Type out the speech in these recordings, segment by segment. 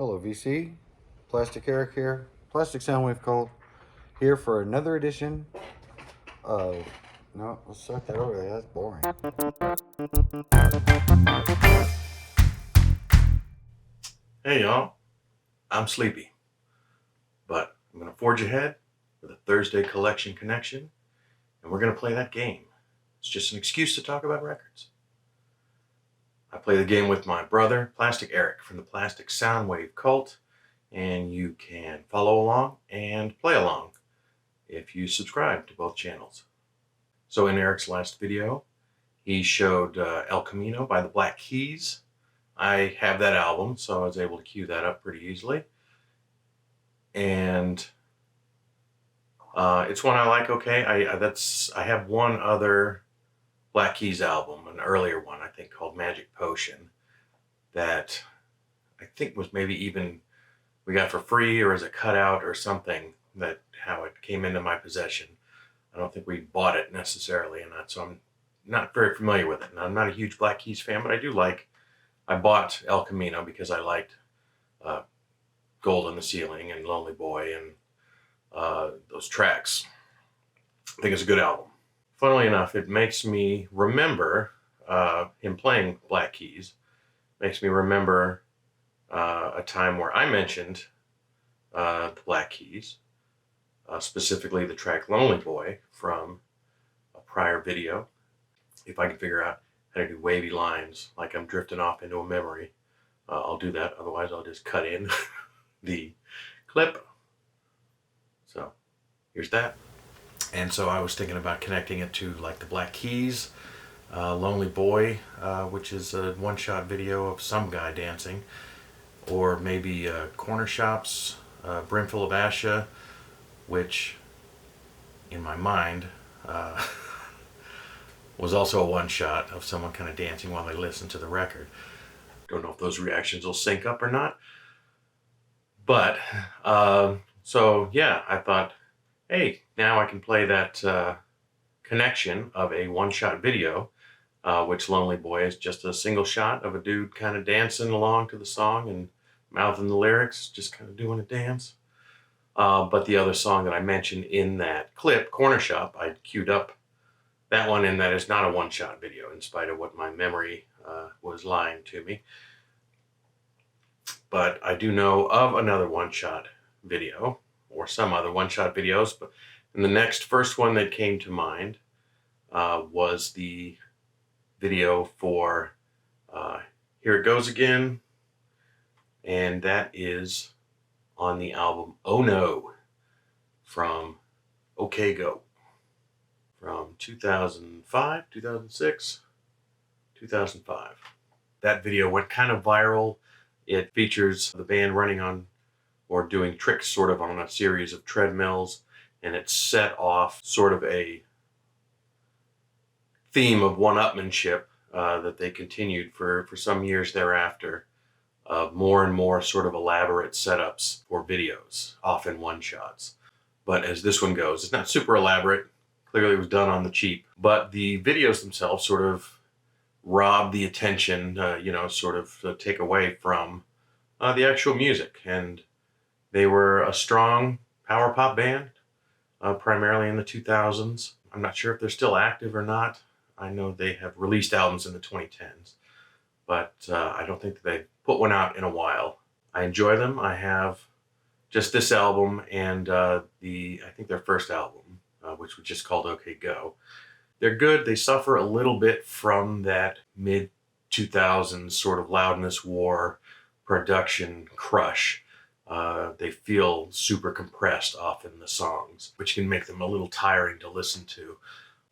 Hello VC, Plastic Eric here, Plastic Soundwave Cult, here for another edition of, no, let's start that over there, that's boring. Hey y'all, I'm sleepy, but I'm going to forge ahead with a Thursday collection connection, and we're going to play that game. It's just an excuse to talk about records. I play the game with my brother, Plastic Eric, from the Plastic Soundwave Cult, and you can follow along and play along if you subscribe to both channels. So in Eric's last video, he showed El Camino by the Black Keys. I have that album, so I was able to cue that up pretty easily. And it's one I like. Okay, I have one other Black Keys album, an earlier one I think called Magic Potion, that I think was maybe even we got for free or as a cutout or something, that how it came into my possession. I don't think we bought it necessarily, and that, so I'm not very familiar with it. And I'm not a huge Black Keys fan, but I bought El Camino because I liked Gold on the Ceiling and Lonely Boy and those tracks. I think it's a good album. Funnily enough, it makes me remember him playing Black Keys. Makes me remember a time where I mentioned the Black Keys, specifically the track Lonely Boy from a prior video. If I can figure out how to do wavy lines like I'm drifting off into a memory, I'll do that. Otherwise, I'll just cut in the clip. So here's that. And so I was thinking about connecting it to like the Black Keys, Lonely Boy, which is a one-shot video of some guy dancing, or maybe Corner Shop's Brimful of Asha, which in my mind was also a one-shot of someone kind of dancing while they listen to the record. Don't know if those reactions will sync up or not. But, so yeah, I thought, hey, now I can play that connection of a one-shot video, which Lonely Boy is just a single shot of a dude kind of dancing along to the song and mouthing the lyrics, just kind of doing a dance. But the other song that I mentioned in that clip, Corner Shop, I queued up that one, and that is not a one-shot video, in spite of what my memory was lying to me. But I do know of another one-shot video, or some other one-shot videos, but and the next first one that came to mind was the video for Here It Goes Again, and that is on the album Oh No from Okgo from 2005, 2006, 2005. That video went kind of viral. It features the band running on or doing tricks sort of on a series of treadmills, and it set off sort of a theme of one-upmanship that they continued for some years thereafter, of more and more sort of elaborate setups for videos, often one-shots. But as this one goes, it's not super elaborate. Clearly it was done on the cheap, but the videos themselves sort of rob the attention, sort of take away from the actual music. And they were a strong power pop band, primarily in the 2000s. I'm not sure if they're still active or not. I know they have released albums in the 2010s, but I don't think that they've put one out in a while. I enjoy them. I have just this album and I think their first album, which was just called OK Go. They're good. They suffer a little bit from that mid-2000s sort of loudness war production crush. They feel super compressed often, the songs, which can make them a little tiring to listen to.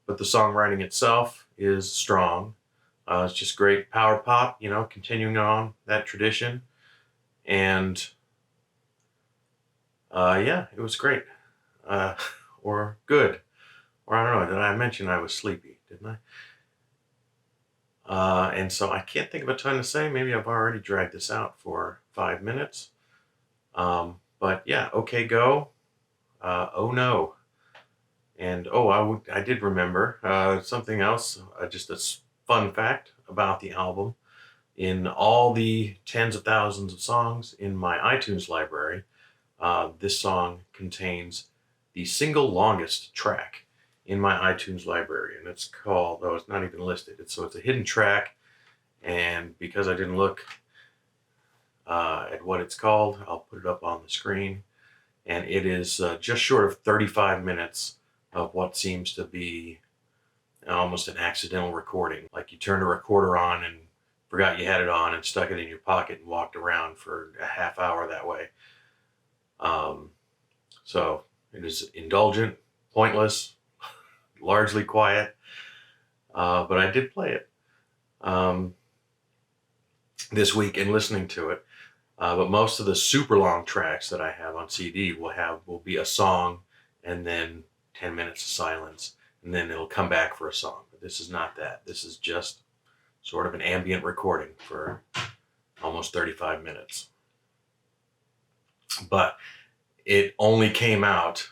But the songwriting itself is strong. It's just great power pop, continuing on that tradition. And yeah, it was great. Or good. Or I don't know, did I mention I was sleepy, didn't I? And so I can't think of a ton to say. Maybe I've already dragged this out for 5 minutes. But yeah, OK Go. Oh No. And I did remember something else, just a fun fact about the album in all the tens of thousands of songs in my iTunes library, this song contains the single longest track in my iTunes library, and it's called, oh, it's not even listed. So it's a hidden track, and because I didn't look at what it's called, I'll put it up on the screen. And it is just short of 35 minutes of what seems to be almost an accidental recording. Like you turned a recorder on and forgot you had it on and stuck it in your pocket and walked around for a half hour that way. So it is indulgent, pointless, largely quiet, but I did play it this week in listening to it. But most of the super long tracks that I have on CD will be a song and then 10 minutes of silence, and then it'll come back for a song. But this is not that. This is just sort of an ambient recording for almost 35 minutes. But it only came out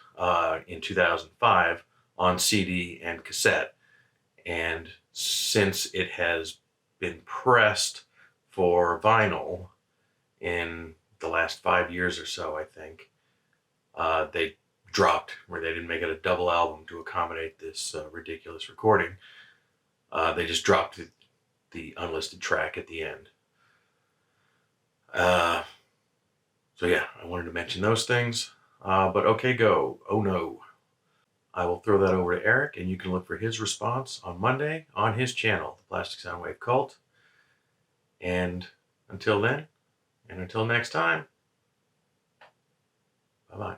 in 2005 on CD and cassette. And since it has been pressed for vinyl in the last 5 years or so, I think, they dropped, where they didn't make it a double album to accommodate this ridiculous recording. They just dropped the unlisted track at the end. So yeah, I wanted to mention those things. But okay, go. Oh no. I will throw that over to Eric, and you can look for his response on Monday on his channel, The Plastic Soundwave Cult. And until then, and until next time, bye-bye.